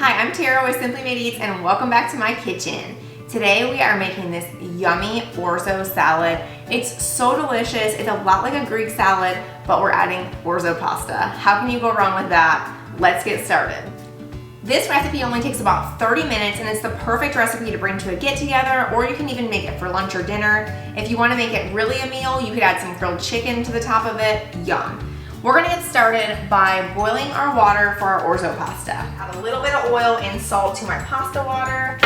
Hi, I'm Tara with Simply Made Eats and welcome back to my kitchen. Today we are making this yummy orzo salad. It's so delicious. It's a lot like a Greek salad, but we're adding orzo pasta. How can you go wrong with that? Let's get started. This recipe only takes about 30 minutes and it's the perfect recipe to bring to a get-together, or you can even make it for lunch or dinner. If you want to make it really a meal, you could add some grilled chicken to the top of it. Yum. We're gonna get started by boiling our water for our orzo pasta. Add a little bit of oil and salt to my pasta water.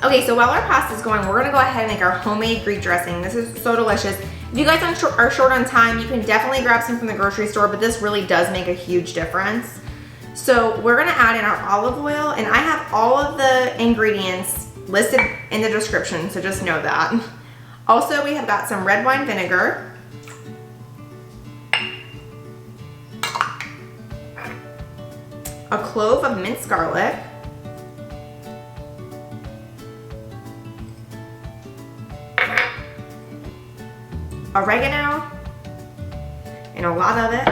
Okay, so while our pasta is going, we're gonna go ahead and make our homemade Greek dressing. This is so delicious. If you guys are short on time, you can definitely grab some from the grocery store, but this really does make a huge difference. So we're gonna add in our olive oil, and I have all of the ingredients listed in the description, so just know that. Also, we have got some red wine vinegar, a clove of minced garlic, oregano, and a lot of it,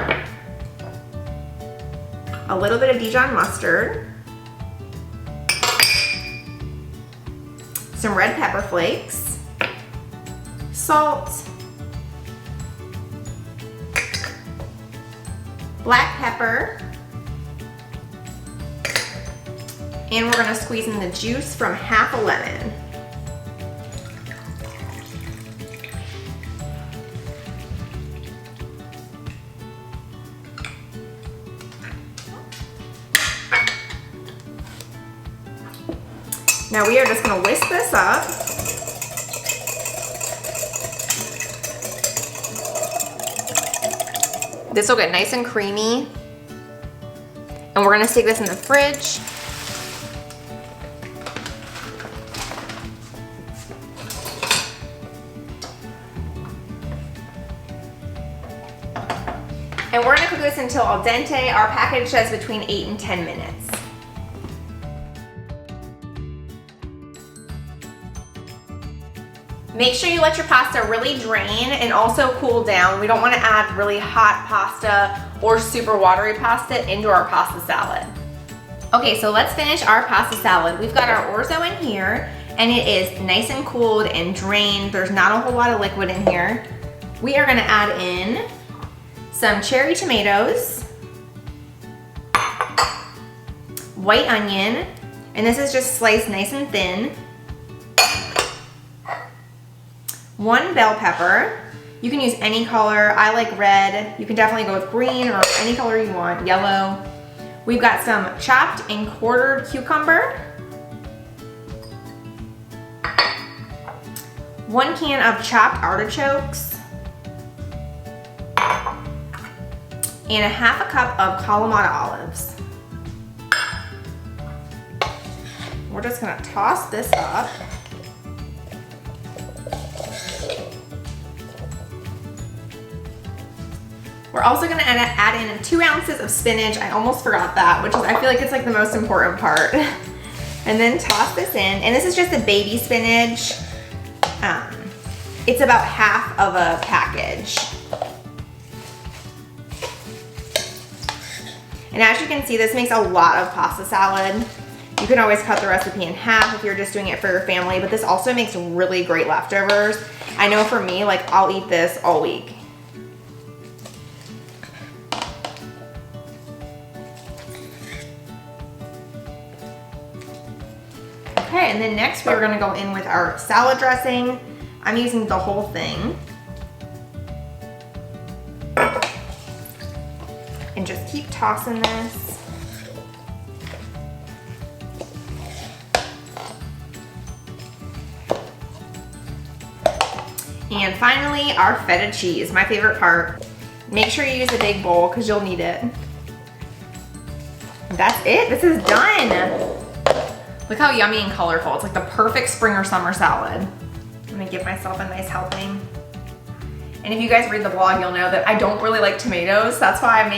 a little bit of Dijon mustard, some red pepper flakes, salt, black pepper, and we're gonna squeeze in the juice from half a lemon. Now we are just gonna whisk this up. This will get nice and creamy. And we're gonna stick this in the fridge. And we're gonna cook this until al dente. Our package says between 8 and 10 minutes. Make sure you let your pasta really drain and also cool down. We don't want to add really hot pasta or super watery pasta into our pasta salad. Okay, so let's finish our pasta salad. We've got our orzo in here and it is nice and cooled and drained. There's not a whole lot of liquid in here. We are gonna add in some cherry tomatoes, white onion, and this is just sliced nice and thin, 1 bell pepper. You can use any color. I like red. You can definitely go with green or any color you want, yellow. We've got some chopped and quartered cucumber, 1 can of chopped artichokes, and a half a cup of Kalamata olives. We're just gonna toss this up. We're also gonna add in 2 ounces of spinach. I almost forgot that, which is, I feel like it's like the most important part. And then toss this in, and this is just a baby spinach. It's about half of a package. And as you can see, this makes a lot of pasta salad. You can always cut the recipe in half if you're just doing it for your family, but this also makes really great leftovers. I know for me, like, I'll eat this all week. Okay, and then next we're gonna go in with our salad dressing. I'm using the whole thing. And just keep tossing this. And finally, our feta cheese, my favorite part. Make sure you use a big bowl because you'll need it. That's it, this is done. Look how yummy and colorful. It's like the perfect spring or summer salad. I'm gonna give myself a nice helping. And if you guys read the blog, you'll know that I don't really like tomatoes. That's why I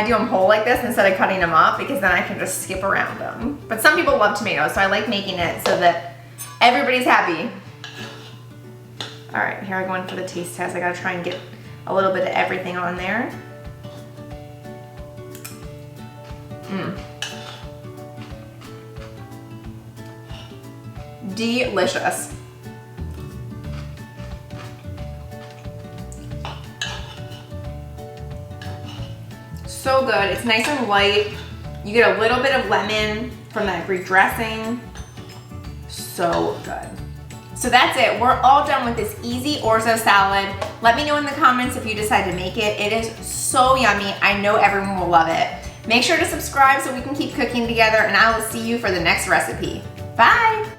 do them whole like this instead of cutting them up, because then I can just skip around them. But some people love tomatoes, so I like making it so that everybody's happy. All right, here I go in for the taste test. I gotta try and get a little bit of everything on there. Delicious. So good. It's nice and light. You get a little bit of lemon from that Greek dressing. So good. So that's it. We're all done with this easy orzo salad. Let me know in the comments if you decide to make it. It is so yummy. I know everyone will love it. Make sure to subscribe so we can keep cooking together, and I will see you for the next recipe. Bye.